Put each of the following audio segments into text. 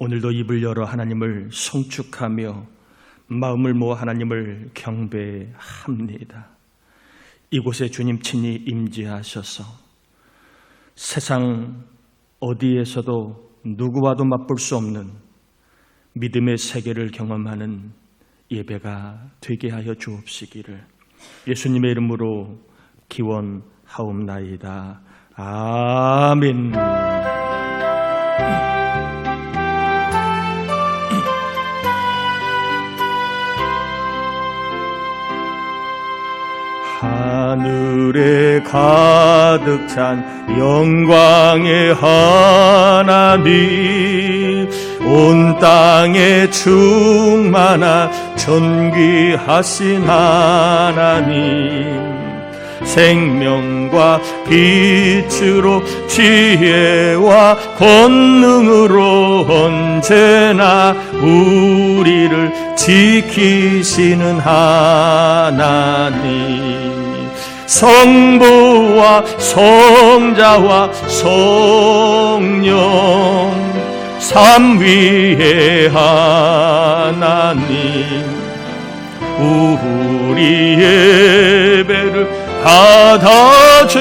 오늘도 입을 열어 하나님을 송축하며 마음을 모아 하나님을 경배합니다. 이곳에 주님 친히 임재하셔서 세상 어디에서도 누구와도 맛볼 수 없는 믿음의 세계를 경험하는 예배가 되게 하여 주옵시기를 예수님의 이름으로 기원하옵나이다. 아멘. 하늘에 가득 찬 영광의 하나님, 온 땅에 충만한 존귀하신 하나님, 생명과 빛으로 지혜와 권능으로 언제나 우리를 지키시는 하나님, 성부와 성자와 성령 삼위의 하나님, 우리 예배를 받아주시옵소서.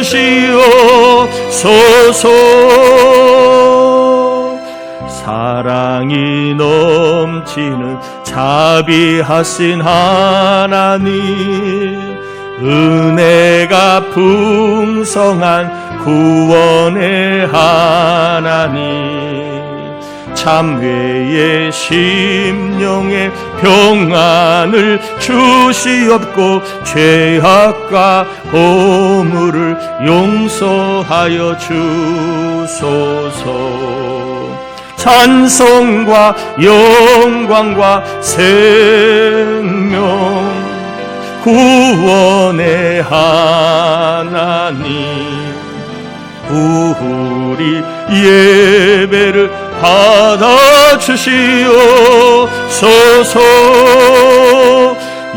사랑이 넘치는 자비하신 하나님, 은혜가 풍성한 구원의 하나님, 참회의 심령의 평안을 주시옵고 죄악과 허물을 용서하여 주소서. 찬송과 영광과 생명 구원의 하나님, 우리 예배를 받아주시옵소서.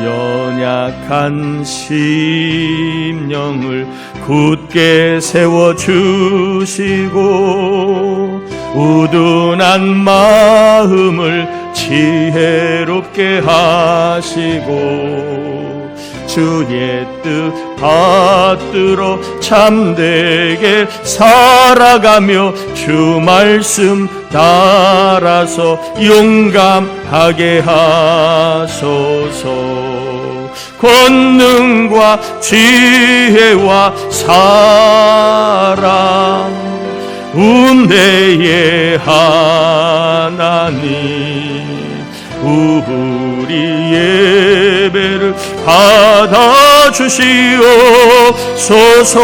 연약한 심령을 굳게 세워주시고 우둔한 마음을 지혜롭게 하시고 주의 뜻 받들어 참되게 살아가며 주 말씀 따라서 용감하게 하소서. 권능과 지혜와 사랑 은혜의 하나님, 우리 예배를 받아주시옵소서.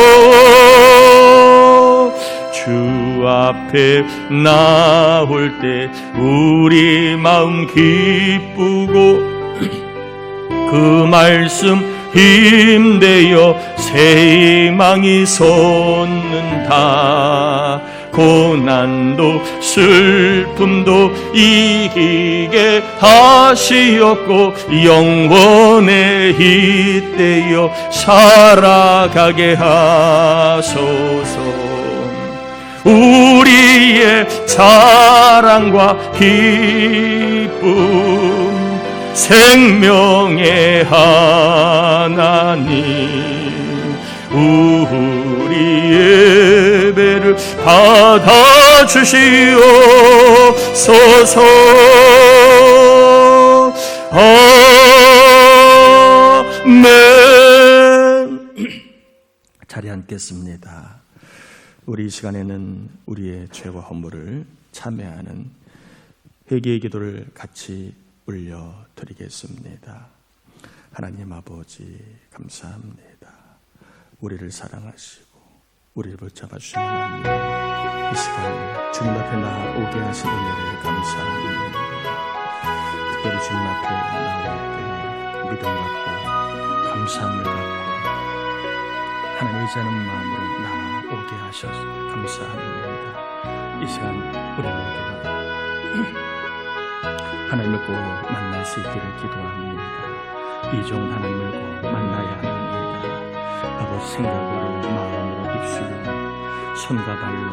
주 앞에 나올 때 우리 마음 기쁘고 그 말씀 힘되어 새 희망이 솟는다. 고난도 슬픔도 이기게 하시었고 영원에 잇대어 살아가게 하소서. 우리의 자랑과 기쁨 생명의 하나님, 우리 예배를 받아주시옵소서. 아멘. 자리에 앉겠습니다. 우리 이 시간에는 우리의 죄와 허물을 참회하는 회개의 기도를 같이 올려드리겠습니다. 하나님 아버지 감사합니다. 우리를 사랑하시고 우리를 붙잡아주시는 하나님, 이 시간 주님 앞에 나오게 하신 은혜를 감사합니다. 특별히 주님 앞에 나올 때 믿음 갖고 감사함을 갖고 하나님 의지하는 마음으로 나오게 하셔서 감사합니다. 이 시간 우리 모두가 하나님을 꼭 만날 수 있기를 기도합니다. 이 좋은 하나님을 꼭 만나야 합니다. 아버지 생각으로 마음으로 입술로 손과 발로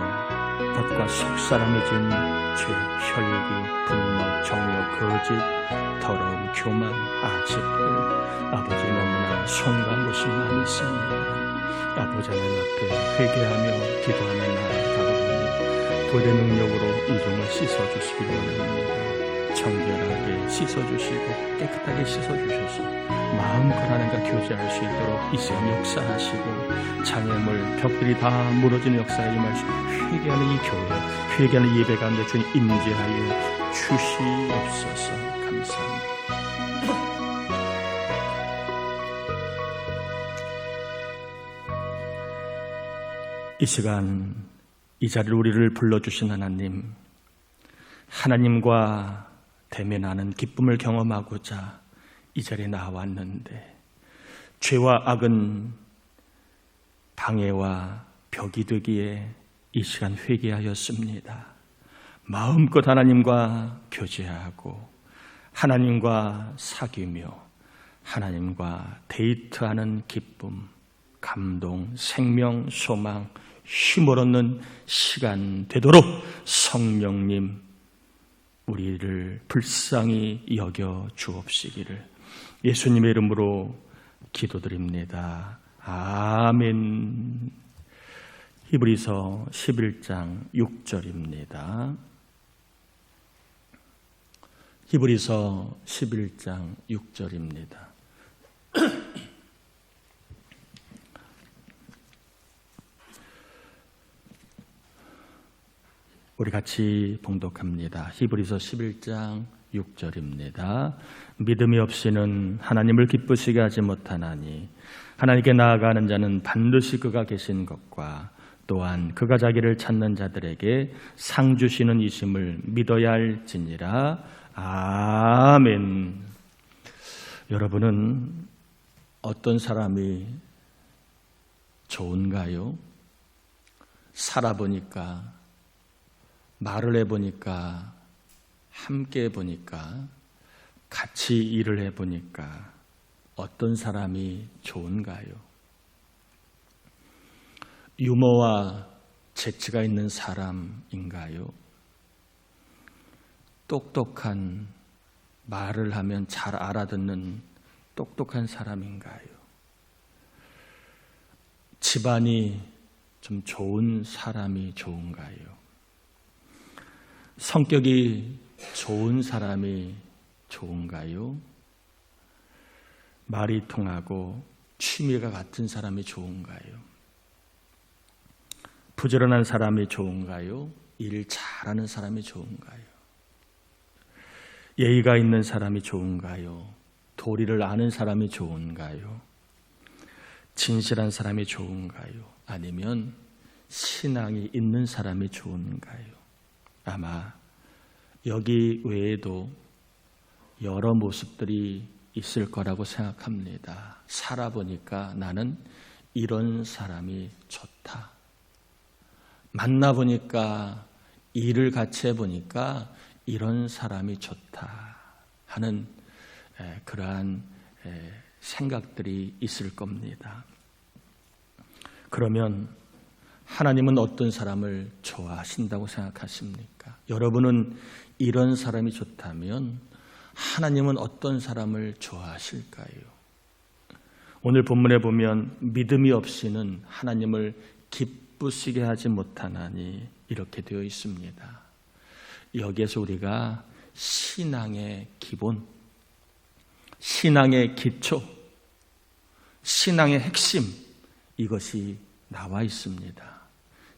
겉과 속사람이 지은 죄 혈기 거짓, 더러움, 교만, 아집들 아버지 너무나 송가무신 마음이 있습니다. 아버지 하나님 앞에 회개하며 기도하는 나를 다가오니 불의 능력으로 이 종을 씻어주시길 원합니다. 정결하게 씻어주시고 깨끗하게 씻어주셔서 마음껏 하나님과 교제할 수 있도록 이 시간 역사하시고 장애물, 벽들이 다 무너지는 역사에 임할 수 회개하는 이 교회, 회개하는 이 예배 가운데 주님 임재하여 주시옵소서. 감사합니다. 이 시간 이 자리로 우리를 불러주신 하나님, 하나님과 대면하는 기쁨을 경험하고자 이 자리에 나왔는데 죄와 악은 방해와 벽이 되기에 이 시간 회개하였습니다. 마음껏 하나님과 교제하고 하나님과 사귀며 하나님과 데이트하는 기쁨, 감동, 생명, 소망, 힘을 얻는 시간 되도록 성령님 우리를 불쌍히 여겨 주옵시기를 예수님의 이름으로 기도드립니다. 아멘. 히브리서 11장 6절입니다. 히브리서 11장 6절입니다. 우리 같이 봉독합니다. 히브리서 11장 6절입니다. 믿음이 없이는 하나님을 기쁘시게 하지 못하나니 하나님께 나아가는 자는 반드시 그가 계신 것과 또한 그가 자기를 찾는 자들에게 상 주시는 이심을 믿어야 할지니라. 아멘. 여러분은 어떤 사람이 좋은가요? 살아보니까, 말을 해보니까, 함께 해보니까, 같이 일을 해보니까 어떤 사람이 좋은가요? 유머와 재치가 있는 사람인가요? 똑똑한, 말을 하면 잘 알아듣는 똑똑한 사람인가요? 집안이 좀 좋은 사람이 좋은가요? 성격이 좋은 사람이 좋은가요? 말이 통하고 취미가 같은 사람이 좋은가요? 부지런한 사람이 좋은가요? 일 잘하는 사람이 좋은가요? 예의가 있는 사람이 좋은가요? 도리를 아는 사람이 좋은가요? 진실한 사람이 좋은가요? 아니면 신앙이 있는 사람이 좋은가요? 아마 여기 외에도 여러 모습들이 있을 거라고 생각합니다. 살아보니까 나는 이런 사람이 좋다. 만나보니까, 일을 같이 해보니까 이런 사람이 좋다 하는 그러한 생각들이 있을 겁니다. 그러면 하나님은 어떤 사람을 좋아하신다고 생각하십니까? 여러분은 이런 사람이 좋다면 하나님은 어떤 사람을 좋아하실까요? 오늘 본문에 보면 믿음이 없이는 하나님을 기쁘시게 하지 못하나니 이렇게 되어 있습니다. 여기에서 우리가 신앙의 기본, 신앙의 기초, 신앙의 핵심, 이것이 나와 있습니다.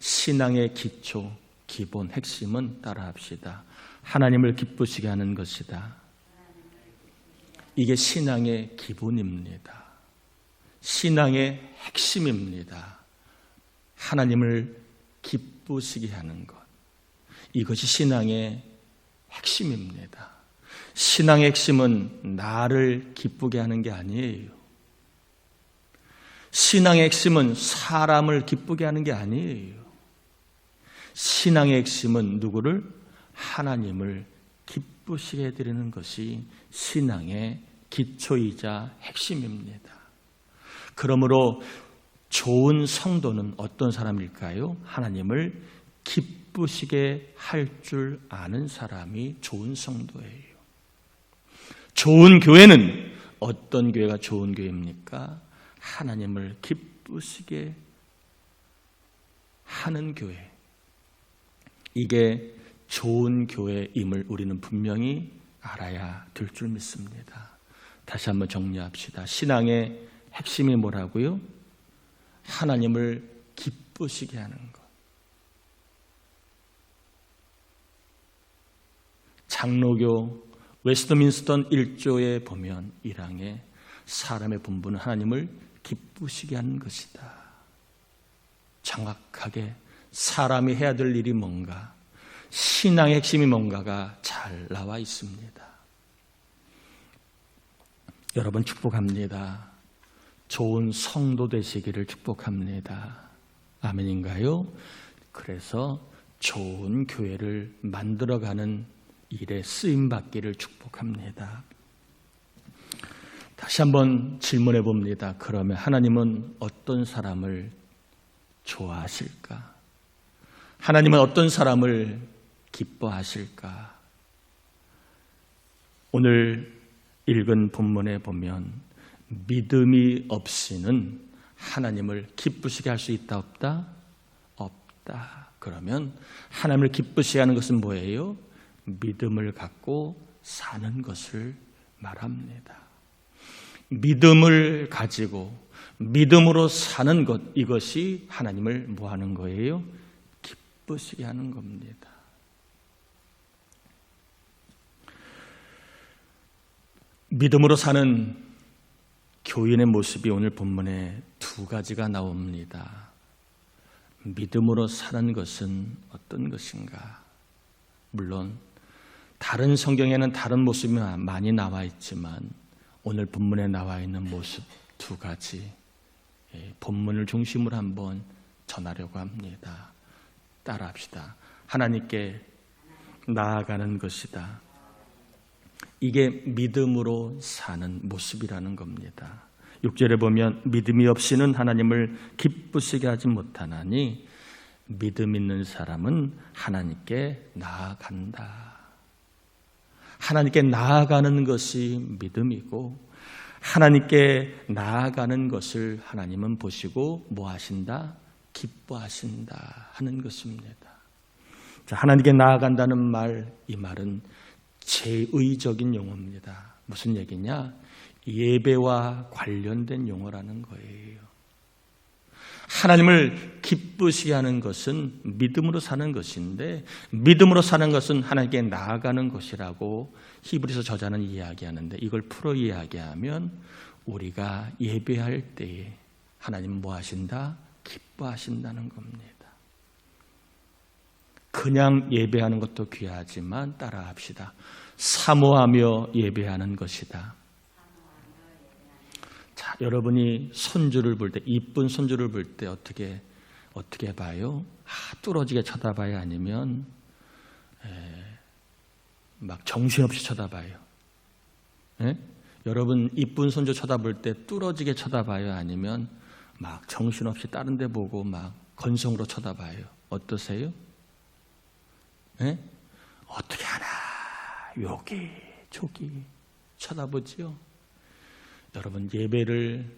신앙의 기초, 기본, 핵심은 따라합시다. 하나님을 기쁘시게 하는 것이다. 이게 신앙의 기본입니다. 신앙의 핵심입니다. 하나님을 기쁘시게 하는 것. 이것이 신앙의 핵심입니다. 신앙의 핵심은 나를 기쁘게 하는 게 아니에요. 신앙의 핵심은 사람을 기쁘게 하는 게 아니에요. 신앙의 핵심은 누구를? 하나님을 기쁘시게 해드리는 것이 신앙의 기초이자 핵심입니다. 그러므로 좋은 성도는 어떤 사람일까요? 하나님을 기쁘시게 할 줄 아는 사람이 좋은 성도예요. 좋은 교회는 어떤 교회가 좋은 교회입니까? 하나님을 기쁘시게 하는 교회. 이게 좋은 교회임을 우리는 분명히 알아야 될 줄 믿습니다. 다시 한번 정리합시다. 신앙의 핵심이 뭐라고요? 하나님을 기쁘시게 하는 것. 장로교 웨스트민스턴 1조에 보면 1항에 사람의 본분은 하나님을 기쁘시게 하는 것이다. 정확하게 사람이 해야 될 일이 뭔가, 신앙의 핵심이 뭔가가 잘 나와 있습니다. 여러분 축복합니다. 좋은 성도 되시기를 축복합니다. 아멘인가요? 그래서 좋은 교회를 만들어가는 일에 쓰임받기를 축복합니다. 다시 한번 질문해 봅니다. 그러면 하나님은 어떤 사람을 좋아하실까? 하나님은 어떤 사람을 기뻐하실까? 오늘 읽은 본문에 보면 믿음이 없이는 하나님을 기쁘시게 할 수 있다 없다? 없다. 그러면 하나님을 기쁘시게 하는 것은 뭐예요? 믿음을 갖고 사는 것을 말합니다. 믿음을 가지고 믿음으로 사는 것, 이것이 하나님을 뭐 하는 거예요? 기쁘시게 하는 겁니다. 믿음으로 사는 교인의 모습이 오늘 본문에 두 가지가 나옵니다. 믿음으로 사는 것은 어떤 것인가? 물론 다른 성경에는 다른 모습이 많이 나와 있지만 오늘 본문에 나와 있는 모습 두 가지, 본문을 중심으로 한번 전하려고 합니다. 따라합시다. 하나님께 나아가는 것이다. 이게 믿음으로 사는 모습이라는 겁니다. 6절에 보면 믿음이 없이는 하나님을 기쁘시게 하지 못하나니 믿음 있는 사람은 하나님께 나아간다. 하나님께 나아가는 것이 믿음이고 하나님께 나아가는 것을 하나님은 보시고 뭐 하신다? 기뻐하신다 하는 것입니다. 자, 하나님께 나아간다는 말, 이 말은 제의적인 용어입니다. 무슨 얘기냐? 예배와 관련된 용어라는 거예요. 하나님을 기쁘시게 하는 것은 믿음으로 사는 것인데 믿음으로 사는 것은 하나님께 나아가는 것이라고 히브리서 저자는 이야기하는데 이걸 풀어 이야기하면 우리가 예배할 때에 하나님은 뭐 하신다? 기뻐하신다는 겁니다. 그냥 예배하는 것도 귀하지만 따라합시다. 사모하며 예배하는 것이다. 자, 여러분이 손주를 볼 때, 이쁜 손주를 볼 때 어떻게 봐요? 뚫어지게 쳐다봐요? 아니면 막 정신없이 쳐다봐요? 여러분 이쁜 손주 쳐다볼 때 뚫어지게 쳐다봐요? 아니면 막 정신없이 다른 데 보고 막 건성으로 쳐다봐요? 어떠세요? 어떻게 하나 여기 저기 쳐다보지요? 여러분 예배를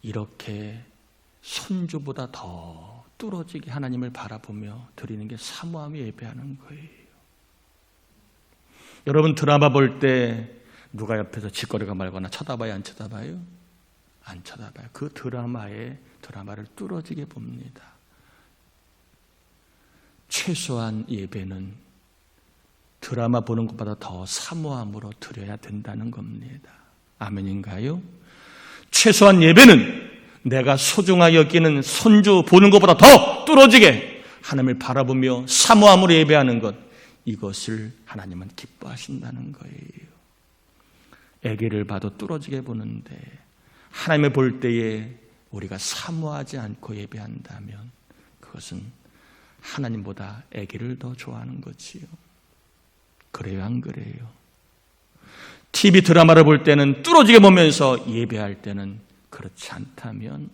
이렇게 손주보다 더 뚫어지게 하나님을 바라보며 드리는 게 사모하며 예배하는 거예요. 여러분 드라마 볼 때 누가 옆에서 짓거리가 말거나 쳐다봐요? 안 쳐다봐요? 안 쳐다봐요. 그 드라마를 뚫어지게 봅니다. 최소한 예배는 드라마 보는 것보다 더 사모함으로 드려야 된다는 겁니다. 아멘인가요? 최소한 예배는 내가 소중하게 여기는 손주 보는 것보다 더 뚫어지게 하나님을 바라보며 사모함으로 예배하는 것, 이것을 하나님은 기뻐하신다는 거예요. 아기를 봐도 뚫어지게 보는데 하나님을 볼 때에 우리가 사모하지 않고 예배한다면 그것은 하나님보다 아기를 더 좋아하는 거지요. 그래요, 안 그래요? TV 드라마를 볼 때는 뚫어지게 보면서 예배할 때는 그렇지 않다면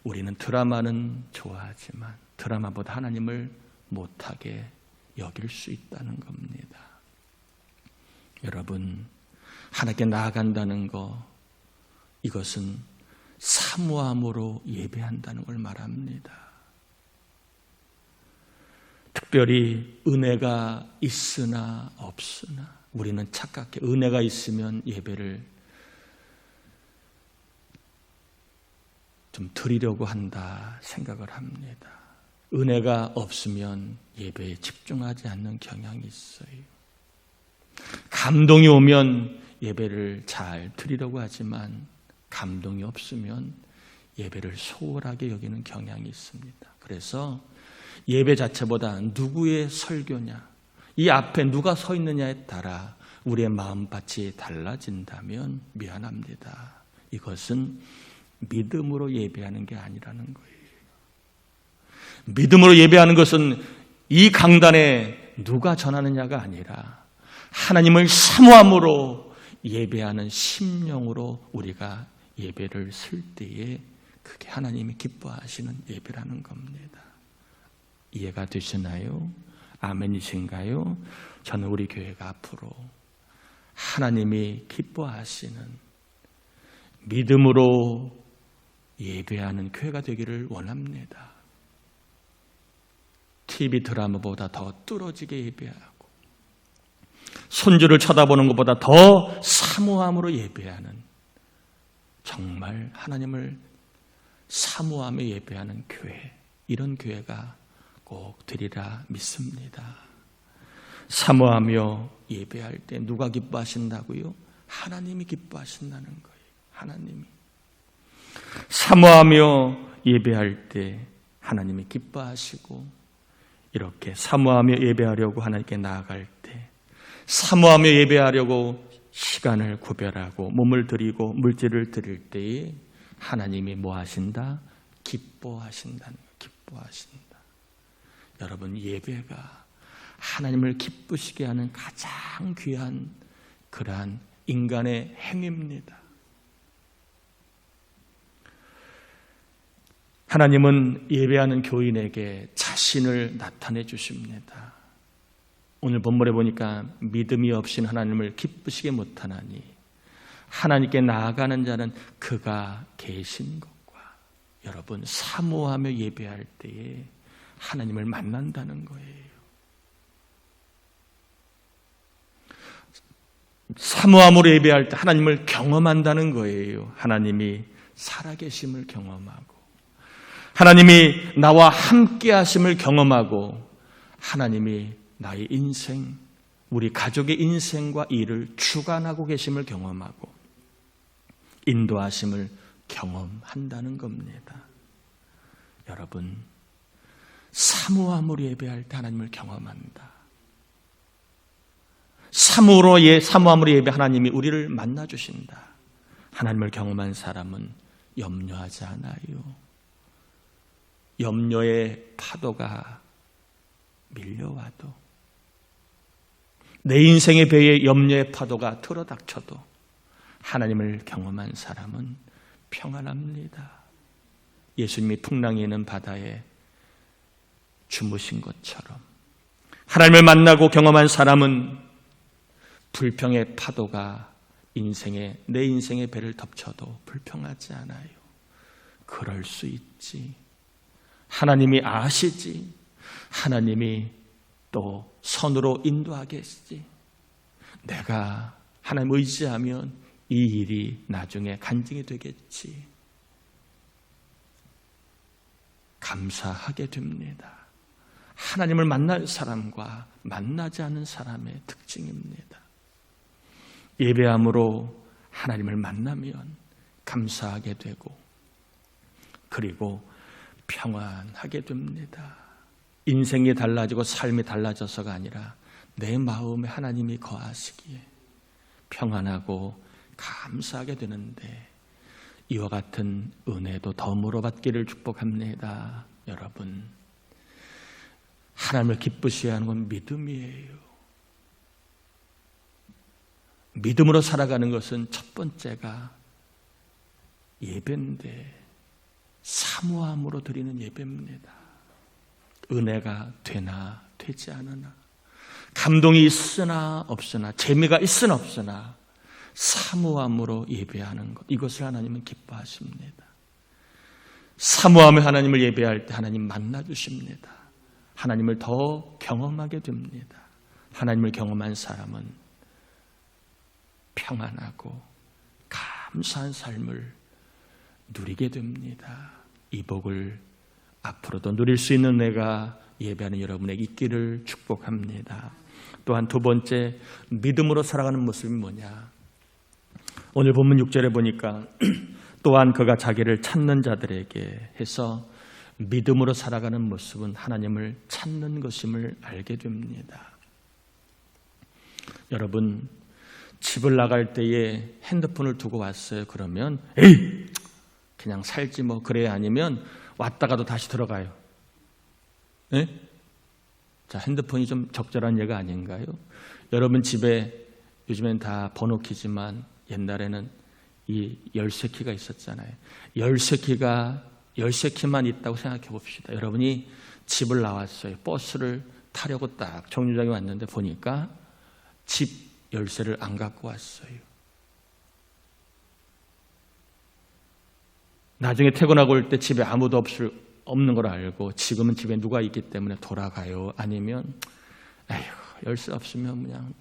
우리는 드라마는 좋아하지만 드라마보다 하나님을 못하게 여길 수 있다는 겁니다. 여러분, 하나님께 나아간다는 것, 이것은 사모함으로 예배한다는 걸 말합니다. 특별히 은혜가 있으나 없으나 우리는 착각해 은혜가 있으면 예배를 좀 드리려고 한다 생각을 합니다. 은혜가 없으면 예배에 집중하지 않는 경향이 있어요. 감동이 오면 예배를 잘 드리려고 하지만 감동이 없으면 예배를 소홀하게 여기는 경향이 있습니다. 그래서 예배 자체보다 누구의 설교냐, 이 앞에 누가 서 있느냐에 따라 우리의 마음밭이 달라진다면 미안합니다. 이것은 믿음으로 예배하는 게 아니라는 거예요. 믿음으로 예배하는 것은 이 강단에 누가 전하느냐가 아니라 하나님을 사모함으로 예배하는 심령으로 우리가 예배를 쓸 때에 그게 하나님이 기뻐하시는 예배라는 겁니다. 이해가 되시나요? 아멘이신가요? 저는 우리 교회가 앞으로 하나님이 기뻐하시는 믿음으로 예배하는 교회가 되기를 원합니다. TV 드라마보다 더 뚫어지게 예배하고 손주를 쳐다보는 것보다 더 사모함으로 예배하는, 정말 하나님을 사모하며 예배하는 교회, 이런 교회가 꼭 되리라 믿습니다. 사모하며 예배할 때 누가 기뻐하신다고요? 하나님이 기뻐하신다는 거예요. 하나님이. 사모하며 예배할 때 하나님이 기뻐하시고, 이렇게 사모하며 예배하려고 하나님께 나아갈 때, 사모하며 예배하려고 시간을 구별하고 몸을 드리고 물질을 드릴 때에 하나님이 뭐 하신다? 기뻐하신다는 거예요. 기뻐하신다. 여러분, 예배가 하나님을 기쁘시게 하는 가장 귀한 그러한 인간의 행위입니다. 하나님은 예배하는 교인에게 자신을 나타내 주십니다. 오늘 본문에 보니까 믿음이 없인 하나님을 기쁘시게 못하나니 하나님께 나아가는 자는 그가 계신 것과, 여러분, 사모하며 예배할 때에 하나님을 만난다는 거예요. 사모함으로 예배할 때 하나님을 경험한다는 거예요. 하나님이 살아계심을 경험하고, 하나님이 나와 함께 하심을 경험하고, 하나님이 나의 인생, 우리 가족의 인생과 일을 주관하고 계심을 경험하고 인도하심을 경험한다는 겁니다. 여러분, 사모함으로 예배할 때 하나님을 경험한다. 사모함으로 예배, 하나님이 우리를 만나주신다. 하나님을 경험한 사람은 염려하지 않아요. 염려의 파도가 밀려와도, 내 인생의 배에 염려의 파도가 틀어닥쳐도 하나님을 경험한 사람은 평안합니다. 예수님이 풍랑이 있는 바다에 주무신 것처럼 하나님을 만나고 경험한 사람은 불평의 파도가 내 인생의 배를 덮쳐도 불평하지 않아요. 그럴 수 있지. 하나님이 아시지. 하나님이 또 선으로 인도하겠지. 내가 하나님 의지하면 이 일이 나중에 간증이 되겠지. 감사하게 됩니다. 하나님을 만날 사람과 만나지 않은 사람의 특징입니다. 예배함으로 하나님을 만나면 감사하게 되고, 그리고 평안하게 됩니다. 인생이 달라지고 삶이 달라져서가 아니라 내 마음에 하나님이 거하시기에 평안하고 감사하게 되는데, 이와 같은 은혜도 덤으로 받기를 축복합니다. 여러분, 하나님을 기쁘시게 하는 건 믿음이에요. 믿음으로 살아가는 것은 첫 번째가 예배인데, 사모함으로 드리는 예배입니다. 은혜가 되나 되지 않으나, 감동이 있으나 없으나, 재미가 있으나 없으나 사모함으로 예배하는 것, 이것을 하나님은 기뻐하십니다. 사모함에 하나님을 예배할 때 하나님 만나주십니다. 하나님을 더 경험하게 됩니다. 하나님을 경험한 사람은 평안하고 감사한 삶을 누리게 됩니다. 이 복을 앞으로도 누릴 수 있는 내가 예배하는 여러분에게 있기를 축복합니다. 또한 두 번째, 믿음으로 살아가는 모습이 뭐냐? 오늘 본문 6절에 보니까 또한 그가 자기를 찾는 자들에게 해서 믿음으로 살아가는 모습은 하나님을 찾는 것임을 알게 됩니다. 여러분, 집을 나갈 때에 핸드폰을 두고 왔어요. 그러면 에이! 그냥 살지 뭐 그래, 아니면 왔다가도 다시 들어가요. 네? 자, 핸드폰이 좀 적절한 예가 아닌가요? 여러분 집에 요즘엔 다 번호키지만 옛날에는 이 열쇠키가 있었잖아요. 열쇠키만 있다고 생각해 봅시다. 여러분이 집을 나왔어요. 버스를 타려고 딱 정류장에 왔는데 보니까 집 열쇠를 안 갖고 왔어요. 나중에 퇴근하고 올 때 집에 아무도 없는 걸 알고 지금은 집에 누가 있기 때문에 돌아가요. 아니면 에휴, 열쇠 없으면 그냥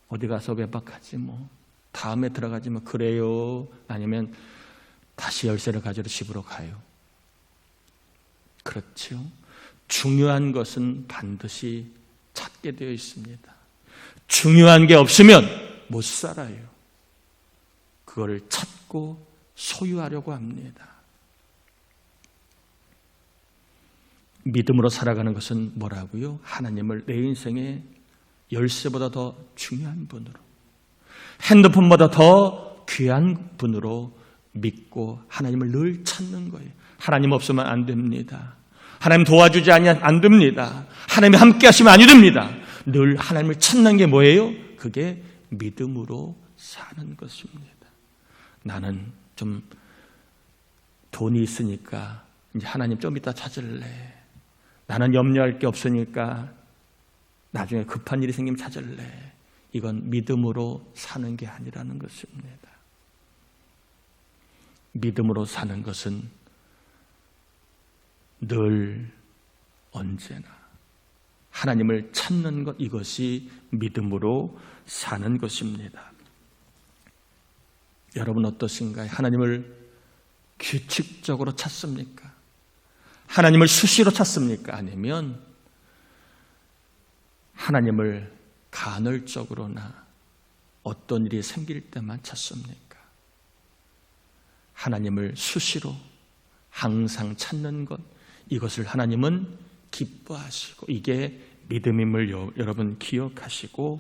어디 가서 외박하지 뭐. 다음에 들어가지 뭐 그래요. 아니면 다시 열쇠를 가지러 집으로 가요. 그렇죠. 중요한 것은 반드시 찾게 되어 있습니다. 중요한 게 없으면 못 살아요. 그거를 찾고 소유하려고 합니다. 믿음으로 살아가는 것은 뭐라고요? 하나님을 내 인생의 열쇠보다 더 중요한 분으로, 핸드폰보다 더 귀한 분으로 믿고 하나님을 늘 찾는 거예요. 하나님 없으면 안 됩니다. 하나님 도와주지 않으면 안 됩니다. 하나님이 함께 하시면 아니 됩니다. 늘 하나님을 찾는 게 뭐예요? 그게 믿음으로 사는 것입니다. 나는 좀 돈이 있으니까 이제 하나님 좀 이따 찾을래. 나는 염려할 게 없으니까 나중에 급한 일이 생기면 찾을래. 이건 믿음으로 사는 게 아니라는 것입니다. 믿음으로 사는 것은 늘 언제나 하나님을 찾는 것, 이것이 믿음으로 사는 것입니다. 여러분 어떠신가요? 하나님을 규칙적으로 찾습니까? 하나님을 수시로 찾습니까? 아니면 하나님을 간헐적으로나 어떤 일이 생길 때만 찾습니까? 하나님을 수시로 항상 찾는 것, 이것을 하나님은 기뻐하시고 이게 믿음임을 여러분 기억하시고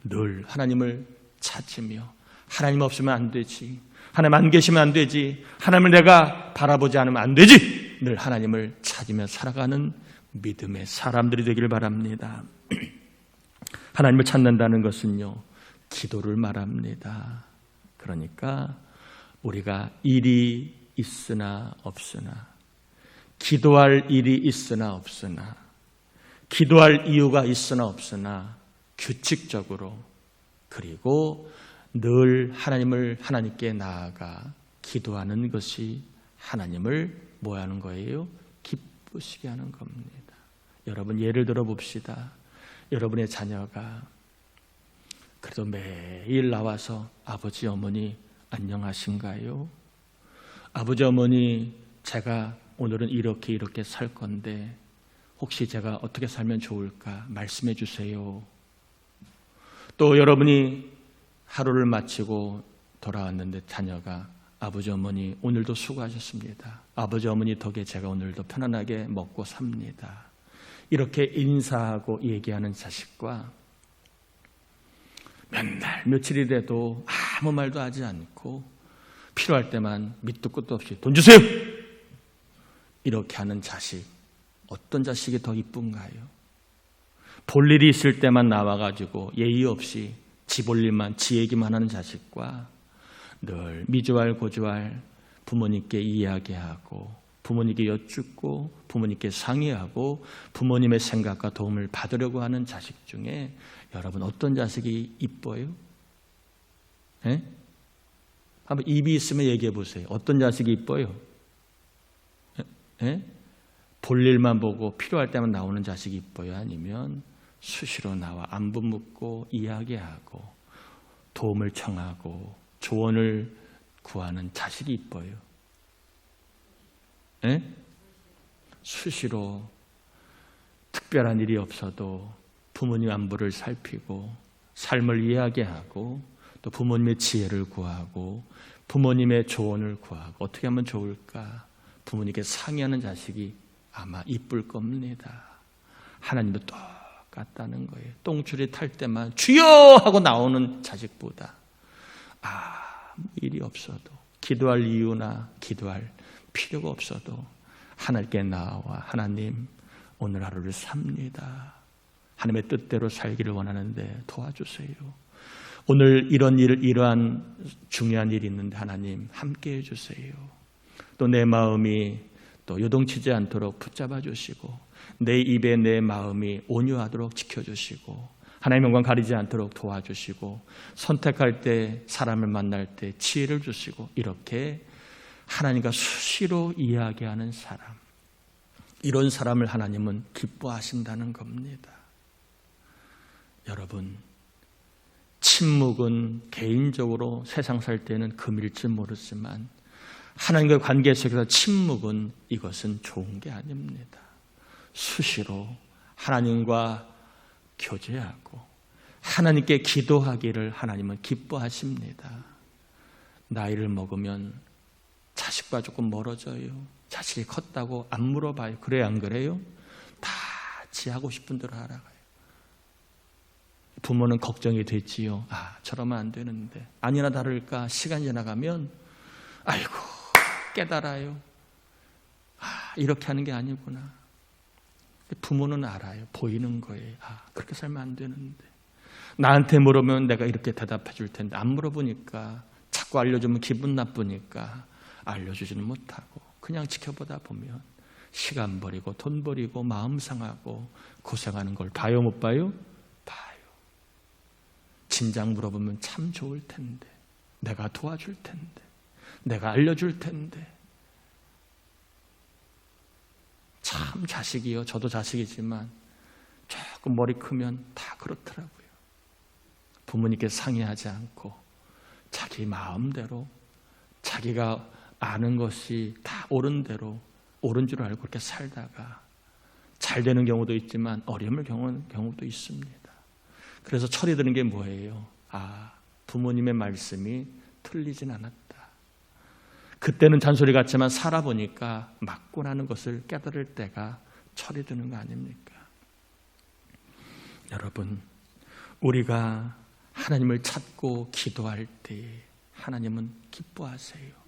늘 하나님을 찾으며 하나님 없으면 안 되지, 하나님 안 계시면 안 되지, 하나님을 내가 바라보지 않으면 안 되지, 늘 하나님을 찾으며 살아가는 믿음의 사람들이 되기를 바랍니다. 하나님을 찾는다는 것은요, 기도를 말합니다. 그러니까 우리가 일이 있으나 없으나, 기도할 일이 있으나 없으나, 기도할 이유가 있으나 없으나 규칙적으로, 그리고 늘 하나님께 나아가 기도하는 것이 하나님을 뭐 하는 거예요? 기쁘시게 하는 겁니다. 여러분 예를 들어 봅시다. 여러분의 자녀가 그래도 매일 나와서 아버지 어머니 안녕하신가요? 아버지 어머니 제가 오늘은 이렇게 살 건데 혹시 제가 어떻게 살면 좋을까 말씀해 주세요. 또 여러분이 하루를 마치고 돌아왔는데 자녀가 아버지 어머니 오늘도 수고하셨습니다. 아버지 어머니 덕에 제가 오늘도 편안하게 먹고 삽니다. 이렇게 인사하고 얘기하는 자식과 맨날 며칠이 돼도 아무 말도 하지 않고 필요할 때만 밑도 끝도 없이 돈 주세요! 이렇게 하는 자식, 어떤 자식이 더 이쁜가요? 볼 일이 있을 때만 나와가지고 예의 없이 지 볼 일만, 지 얘기만 하는 자식과 늘 미주알 고주알 부모님께 이야기하고 부모님께 여쭙고 부모님께 상의하고 부모님의 생각과 도움을 받으려고 하는 자식 중에 여러분 어떤 자식이 이뻐요? 예? 한번 입이 있으면 얘기해 보세요. 어떤 자식이 이뻐요? 예? 볼 일만 보고 필요할 때만 나오는 자식이 이뻐요? 아니면 수시로 나와 안부 묻고 이야기하고 도움을 청하고 조언을 구하는 자식이 이뻐요? 예? 수시로 특별한 일이 없어도 부모님 안부를 살피고 삶을 이야기하고 또 부모님의 지혜를 구하고 부모님의 조언을 구하고 어떻게 하면 좋을까 부모님께 상의하는 자식이 아마 이쁠 겁니다. 하나님도 똑같다는 거예요. 똥줄이 탈 때만 주여 하고 나오는 자식보다 아무 일이 없어도 기도할 이유나 기도할 필요가 없어도 하나님께 나와 하나님 오늘 하루를 삽니다. 하나님의 뜻대로 살기를 원하는데 도와주세요. 오늘 이러한 중요한 일이 있는데 하나님 함께 해주세요. 또 내 마음이 또 요동치지 않도록 붙잡아 주시고 내 입에 내 마음이 온유하도록 지켜주시고 하나님의 영광 가리지 않도록 도와주시고 선택할 때 사람을 만날 때 지혜를 주시고 이렇게 하나님과 수시로 이야기하는 사람, 이런 사람을 하나님은 기뻐하신다는 겁니다. 여러분, 침묵은 개인적으로 세상 살 때는 금일지 모르지만 하나님과의 관계 속에서 침묵은 이것은 좋은 게 아닙니다. 수시로 하나님과 교제하고 하나님께 기도하기를 하나님은 기뻐하십니다. 나이를 먹으면 자식과 조금 멀어져요. 자식이 컸다고 안 물어봐요. 그래요, 안 그래요? 다 지 하고 싶은 대로 알아가요. 부모는 걱정이 되지요. 저러면 안 되는데. 아니나 다를까 시간이 지나가면 아이고 깨달아요. 이렇게 하는 게 아니구나. 부모는 알아요. 보이는 거예요. 그렇게 살면 안 되는데. 나한테 물으면 내가 이렇게 대답해 줄 텐데 안 물어보니까 자꾸 알려주면 기분 나쁘니까 알려주지는 못하고 그냥 지켜보다 보면 시간 버리고 돈 버리고 마음 상하고 고생하는 걸 봐요, 못 봐요? 봐요. 진작 물어보면 참 좋을 텐데 내가 도와줄 텐데 내가 알려줄 텐데. 참 자식이요. 저도 자식이지만 조금 머리 크면 다 그렇더라고요. 부모님께 상의하지 않고 자기 마음대로 자기가 아는 것이 다 옳은 대로 옳은 줄 알고 그렇게 살다가 잘 되는 경우도 있지만 어려움을 겪는 경우도 있습니다. 그래서 철이 드는 게 뭐예요? 부모님의 말씀이 틀리진 않았다. 그때는 잔소리 같지만 살아보니까 맞구나는 것을 깨달을 때가 철이 드는 거 아닙니까? 여러분, 우리가 하나님을 찾고 기도할 때 하나님은 기뻐하세요.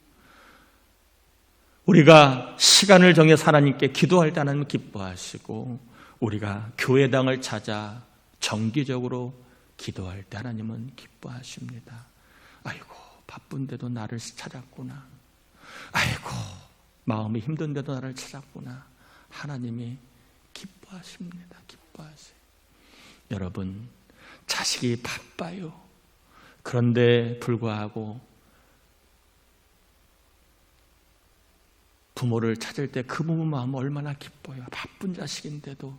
우리가 시간을 정해서 하나님께 기도할 때 하나님은 기뻐하시고 우리가 교회당을 찾아 정기적으로 기도할 때 하나님은 기뻐하십니다. 아이고 바쁜데도 나를 찾았구나. 아이고 마음이 힘든데도 나를 찾았구나. 하나님이 기뻐하십니다. 기뻐하세요. 여러분, 자식이 바빠요. 그런데 불구하고 부모를 찾을 때 그 부모 마음 얼마나 기뻐요. 바쁜 자식인데도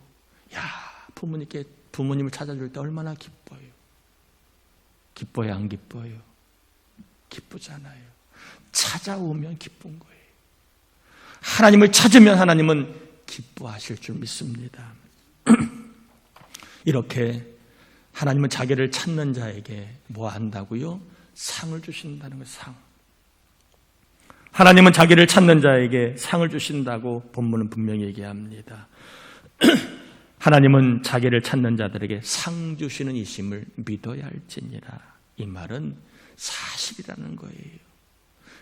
부모님을 찾아줄 때 얼마나 기뻐요. 기뻐요, 안 기뻐요? 기쁘잖아요. 찾아오면 기쁜 거예요. 하나님을 찾으면 하나님은 기뻐하실 줄 믿습니다. 이렇게 하나님은 자기를 찾는 자에게 뭐 한다고요? 상을 주신다는 거예요. 상. 하나님은 자기를 찾는 자에게 상을 주신다고 본문은 분명히 얘기합니다. 하나님은 자기를 찾는 자들에게 상 주시는 이심을 믿어야 할지니라. 이 말은 사실이라는 거예요.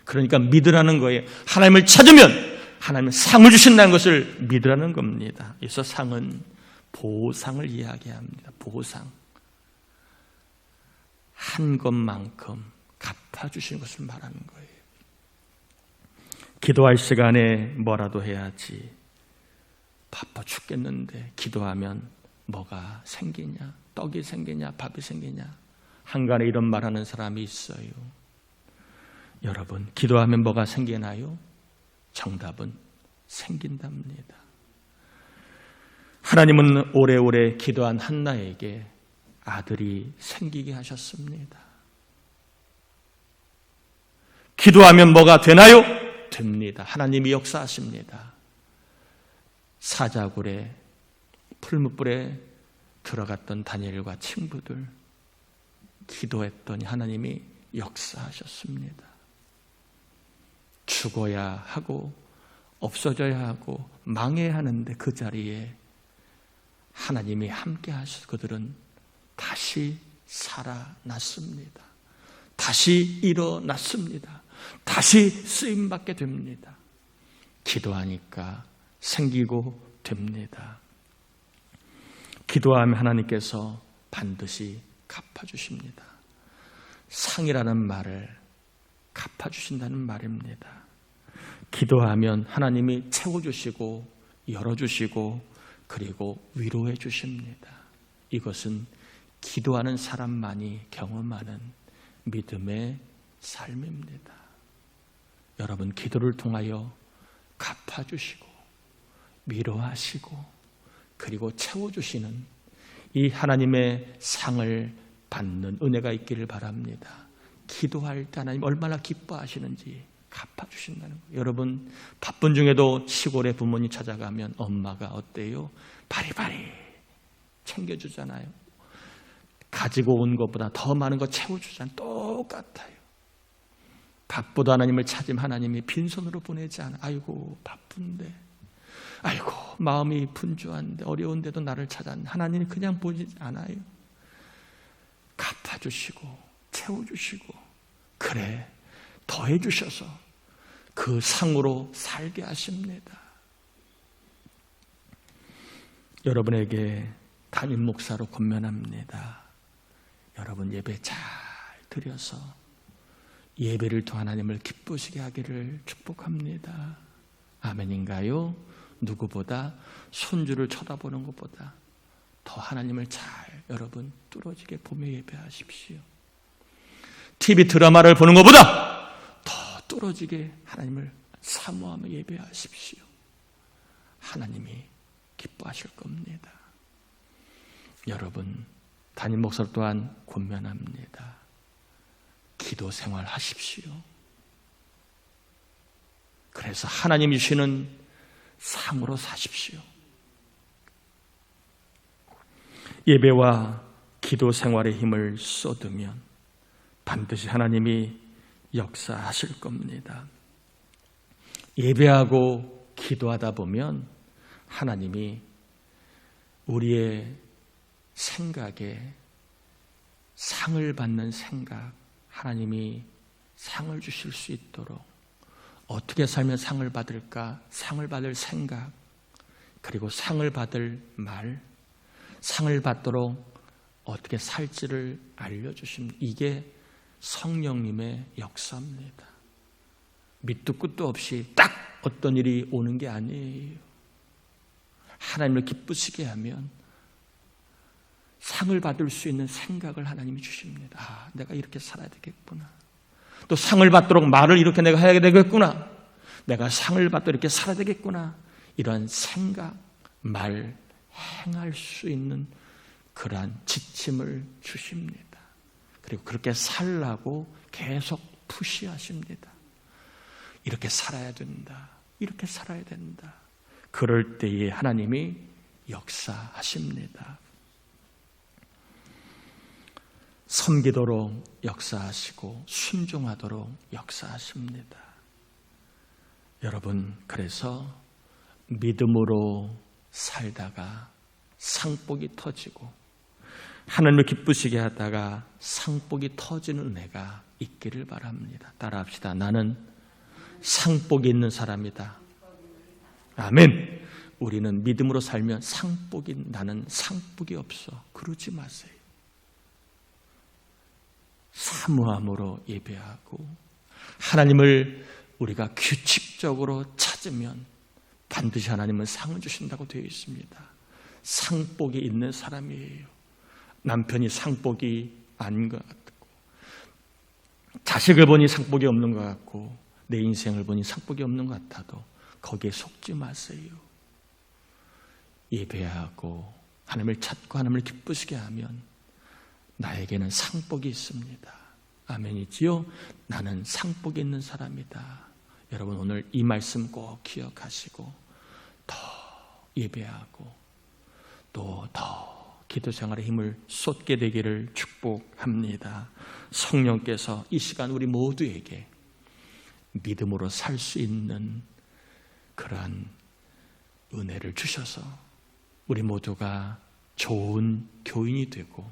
그러니까 믿으라는 거예요. 하나님을 찾으면 하나님은 상을 주신다는 것을 믿으라는 겁니다. 그래서 상은 보상을 이야기합니다. 보상. 한 것만큼 갚아주시는 것을 말하는 거예요. 기도할 시간에 뭐라도 해야지. 바빠 죽겠는데 기도하면 뭐가 생기냐? 떡이 생기냐? 밥이 생기냐? 한간에 이런 말하는 사람이 있어요. 여러분, 기도하면 뭐가 생기나요? 정답은 생긴답니다. 하나님은 오래오래 기도한 한나에게 아들이 생기게 하셨습니다. 기도하면 뭐가 되나요? 됩니다. 하나님이 역사하십니다. 사자굴에 풀무불에 들어갔던 다니엘과 친구들 기도했더니 하나님이 역사하셨습니다. 죽어야 하고 없어져야 하고 망해야 하는데 그 자리에 하나님이 함께 하셔서 그들은 다시 살아났습니다. 다시 일어났습니다. 다시 쓰임받게 됩니다. 기도하니까 생기고 됩니다. 기도하면 하나님께서 반드시 갚아주십니다. 상이라는 말을 갚아주신다는 말입니다. 기도하면 하나님이 채워주시고 열어주시고 그리고 위로해 주십니다. 이것은 기도하는 사람만이 경험하는 믿음의 삶입니다. 여러분, 기도를 통하여 갚아주시고 위로하시고 그리고 채워주시는 이 하나님의 상을 받는 은혜가 있기를 바랍니다. 기도할 때 하나님 얼마나 기뻐하시는지 갚아주신다는 거예요. 여러분, 바쁜 중에도 시골에 부모님 찾아가면 엄마가 어때요? 바리바리 챙겨주잖아요. 가지고 온 것보다 더 많은 거 채워주잖아요. 똑같아요. 바쁘다 하나님을 찾으면 하나님이 빈손으로 보내지 않아요. 아이고 바쁜데, 아이고 마음이 분주한데 어려운데도 나를 찾았는데 하나님이 그냥 보지 않아요. 갚아주시고 채워주시고 그래 더해주셔서 그 상으로 살게 하십니다. 여러분에게 담임 목사로 권면합니다. 여러분 예배 잘 드려서 예배를 통해 하나님을 기쁘시게 하기를 축복합니다. 아멘인가요? 누구보다 손주를 쳐다보는 것보다 더 하나님을 잘 여러분 뚫어지게 보며 예배하십시오. TV 드라마를 보는 것보다 더 뚫어지게 하나님을 사모하며 예배하십시오. 하나님이 기뻐하실 겁니다. 여러분, 담임 목사 또한 권면합니다. 기도 생활 하십시오. 그래서 하나님이 주시는 상으로 사십시오. 예배와 기도 생활에 힘을 쏟으면 반드시 하나님이 역사하실 겁니다. 예배하고 기도하다 보면 하나님이 우리의 생각에 상을 받는 생각, 하나님이 상을 주실 수 있도록 어떻게 살면 상을 받을까? 상을 받을 생각, 그리고 상을 받을 말, 상을 받도록 어떻게 살지를 알려주십니다. 이게 성령님의 역사입니다. 밑도 끝도 없이 딱 어떤 일이 오는 게 아니에요. 하나님을 기쁘시게 하면 상을 받을 수 있는 생각을 하나님이 주십니다. 아, 내가 이렇게 살아야 되겠구나. 또 상을 받도록 말을 이렇게 내가 해야 되겠구나. 내가 상을 받도록 이렇게 살아야 되겠구나. 이러한 생각, 말, 행할 수 있는 그러한 지침을 주십니다. 그리고 그렇게 살라고 계속 푸시하십니다. 이렇게 살아야 된다. 이렇게 살아야 된다. 그럴 때에 하나님이 역사하십니다. 섬기도록 역사하시고 순종하도록 역사하십니다. 여러분, 그래서 믿음으로 살다가 상복이 터지고 하나님을 기쁘시게 하다가 상복이 터지는 은혜가 있기를 바랍니다. 따라합시다. 나는 상복이 있는 사람이다. 아멘. 우리는 믿음으로 살면 나는 상복이 없어. 그러지 마세요. 사모함으로 예배하고 하나님을 우리가 규칙적으로 찾으면 반드시 하나님은 상을 주신다고 되어 있습니다. 상복이 있는 사람이에요. 남편이 상복이 아닌 것 같고, 자식을 보니 상복이 없는 것 같고, 내 인생을 보니 상복이 없는 것 같아도 거기에 속지 마세요. 예배하고 하나님을 찾고 하나님을 기쁘시게 하면 나에게는 상복이 있습니다. 아멘이지요? 나는 상복이 있는 사람이다. 여러분, 오늘 이 말씀 꼭 기억하시고 더 예배하고 또 더 기도 생활에 힘을 쏟게 되기를 축복합니다. 성령께서 이 시간 우리 모두에게 믿음으로 살 수 있는 그러한 은혜를 주셔서 우리 모두가 좋은 교인이 되고,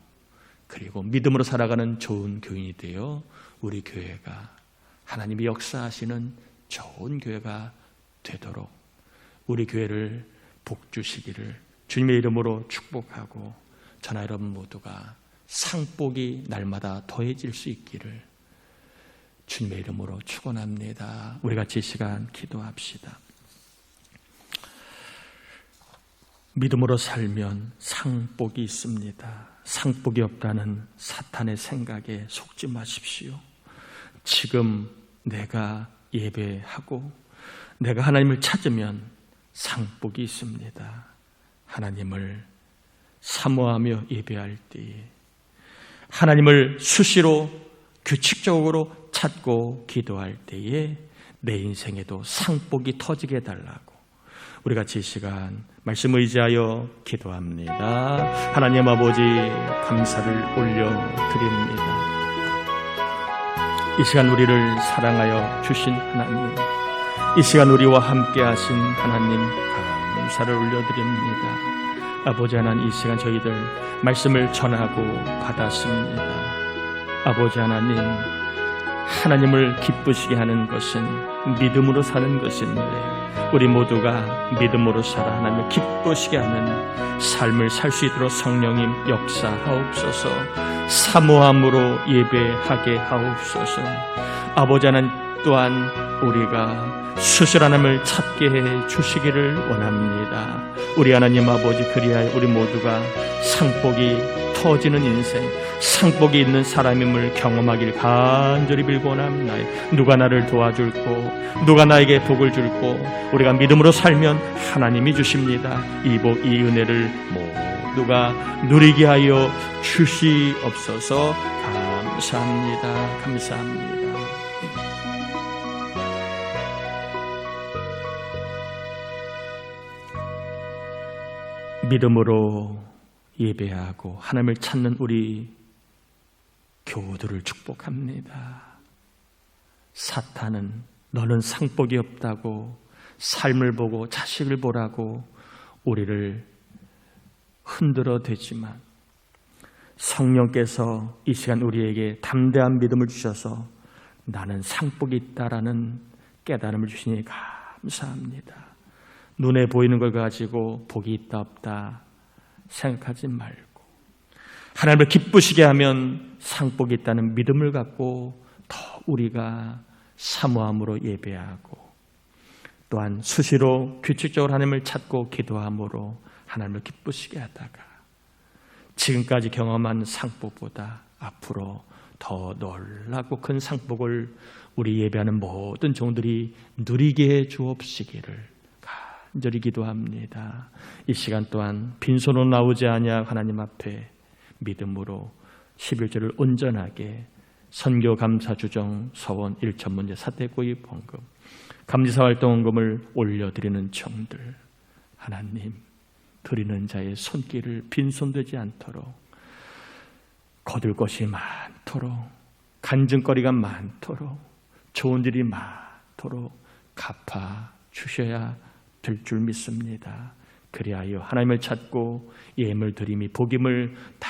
그리고 믿음으로 살아가는 좋은 교인이 되어 우리 교회가 하나님이 역사하시는 좋은 교회가 되도록 우리 교회를 복주시기를 주님의 이름으로 축복하고, 저나 여러분 모두가 상복이 날마다 더해질 수 있기를 주님의 이름으로 축원합니다. 우리 같이 이 시간 기도합시다. 믿음으로 살면 상복이 있습니다. 상복이 없다는 사탄의 생각에 속지 마십시오. 지금 내가 예배하고 내가 하나님을 찾으면 상복이 있습니다. 하나님을 사모하며 예배할 때에, 하나님을 수시로 규칙적으로 찾고 기도할 때에 내 인생에도 상복이 터지게 해달라고 우리 같이 이 시간 말씀 의지하여 기도합니다. 하나님 아버지, 감사를 올려드립니다. 이 시간 우리를 사랑하여 주신 하나님, 이 시간 우리와 함께 하신 하나님, 감사를 올려드립니다. 아버지 하나님, 이 시간 저희들 말씀을 전하고 받았습니다. 아버지 하나님, 하나님을 기쁘시게 하는 것은 믿음으로 사는 것인데, 우리 모두가 믿음으로 살아 하나님을 기쁘시게 하는 삶을 살 수 있도록 성령님 역사하옵소서. 사모함으로 예배하게 하옵소서. 아버지 하나님, 또한 우리가 수술 하나님을 찾게 해 주시기를 원합니다. 우리 하나님 아버지, 그리하여 우리 모두가 상복이 터지는 인생, 상복이 있는 사람임을 경험하길 간절히 빌고 원합니다. 누가 나를 도와줄고 누가 나에게 복을 줄고, 우리가 믿음으로 살면 하나님이 주십니다. 이 복, 이 은혜를 모두가 누리게 하여 주시옵소서. 감사합니다. 감사합니다. 믿음으로 예배하고 하나님을 찾는 우리 교우들을 축복합니다. 사탄은 너는 상복이 없다고, 삶을 보고 자식을 보라고 우리를 흔들어 대지만, 성령께서 이 시간 우리에게 담대한 믿음을 주셔서 나는 상복이 있다라는 깨달음을 주시니 감사합니다. 눈에 보이는 걸 가지고 복이 있다 없다 생각하지 말고, 하나님을 기쁘시게 하면 상복이 있다는 믿음을 갖고 더 우리가 사모함으로 예배하고, 또한 수시로 규칙적으로 하나님을 찾고 기도함으로 하나님을 기쁘시게 하다가 지금까지 경험한 상복보다 앞으로 더 놀랍고 큰 상복을 우리 예배하는 모든 종들이 누리게 해 주옵시기를 간절히 기도합니다. 이 시간 또한 빈손으로 나오지 아니하 하나님 앞에 믿음으로 11조를 온전하게 선교 감사 주정 서원 1천문제 사대구입 헌금 감지사 활동 헌금을 올려드리는 종들, 하나님, 드리는 자의 손길을 빈손되지 않도록, 거둘 것이 많도록, 간증거리가 많도록, 좋은 일이 많도록 갚아 주셔야 될 줄 믿습니다. 그리하여 하나님을 찾고 예물 드림이 복임을 다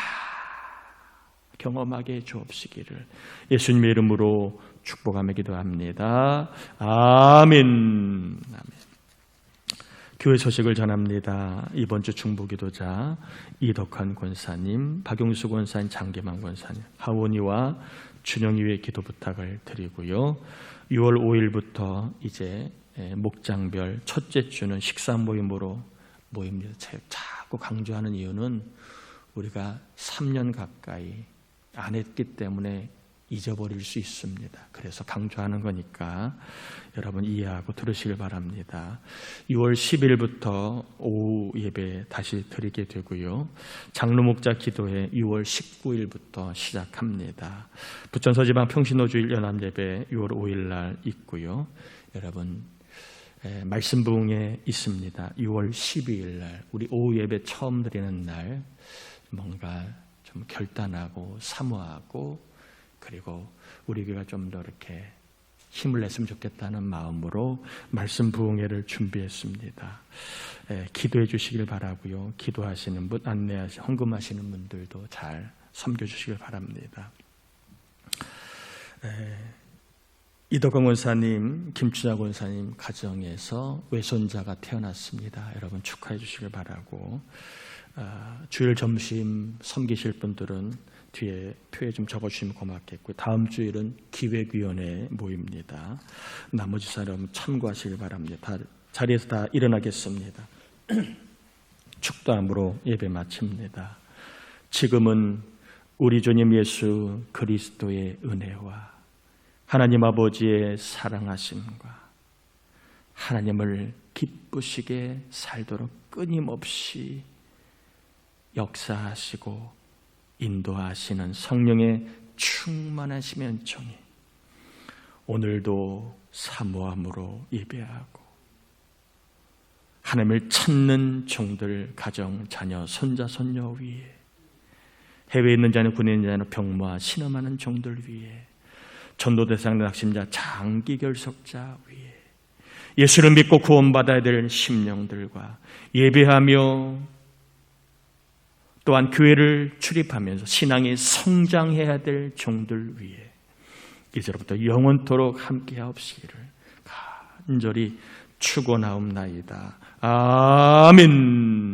경험하게 해 주옵시기를 예수님의 이름으로 축복하며 기도합니다. 아멘. 교회 소식을 전합니다. 이번 주 중보기도자 이덕환 권사님, 박용수 권사님, 장계만 권사님, 하원이와 준영이의 기도 부탁을 드리고요. 6월 5일부터 이제 목장별 첫째 주는 식사 모임으로 모입니다. 자꾸 강조하는 이유는 우리가 3년 가까이 안 했기 때문에 잊어버릴 수 있습니다. 그래서 강조하는 거니까 여러분 이해하고 들으시길 바랍니다. 6월 10일부터 오후 예배 다시 드리게 되고요. 장로 목자 기도회 6월 19일부터 시작합니다. 부천서 지방 평신호주일 연합 예배 6월 5일 날 있고요. 여러분 말씀 부흥회 있습니다. 6월 12일 날 우리 오후 예배 처음 드리는 날 뭔가 좀 결단하고 사모하고 그리고 우리 교회가 좀 더 이렇게 힘을 냈으면 좋겠다는 마음으로 말씀 부흥회를 준비했습니다. 기도해 주시길 바라고요. 기도하시는 분, 헌금하시는 분들도 잘 섬겨주시길 바랍니다. 이덕광 원사님, 김춘학 원사님 가정에서 외손자가 태어났습니다. 여러분 축하해 주시길 바라고, 주일 점심 섬기실 분들은 뒤에 표에 좀 적어주시면 고맙겠고요. 다음 주일은 기획위원회 모입니다. 나머지 사람 참고하시길 바랍니다. 자리에서 다 일어나겠습니다. 축도함으로 예배 마칩니다. 지금은 우리 주님 예수 그리스도의 은혜와 하나님 아버지의 사랑하심과 하나님을 기쁘시게 살도록 끊임없이 역사하시고 인도하시는 성령의 충만하심의 은총이 오늘도 사모함으로 예배하고 하나님을 찾는 종들, 가정, 자녀, 손자, 손녀 위에, 해외에 있는 자녀, 군에 있는 자녀, 병모아 신음하는 종들 위에, 전도대상 낙심자, 장기 결석자 위에, 예수를 믿고 구원받아야 될 심령들과 예배하며 또한 교회를 출입하면서 신앙이 성장해야 될 종들 위에 이제로부터 영원토록 함께하옵시기를 간절히 축원하옵나이다. 아멘.